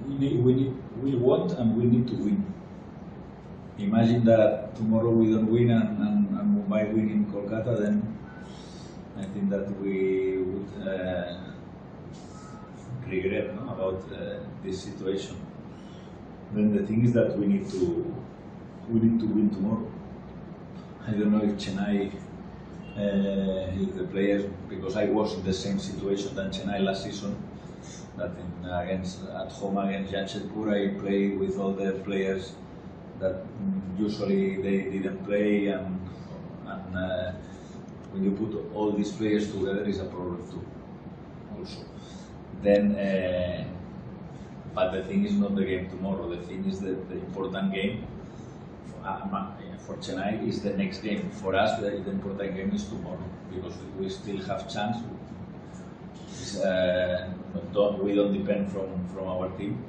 we want and we need to win. Imagine that tomorrow we don't win and Mumbai win in Kolkata, then I think that we would regret, no, about this situation. Then the thing is that we need to win tomorrow. I don't know if Chennai, if the players, because I was in the same situation than Chennai last season, that at home against Jamshedpur I played with all the players that usually they didn't play, and when you put all these players together is a problem too, also. Then, but the thing is not the game tomorrow. The thing is that the important game for Chennai is the next game. For us, the important game is tomorrow, because we still have chance. We don't depend from our team.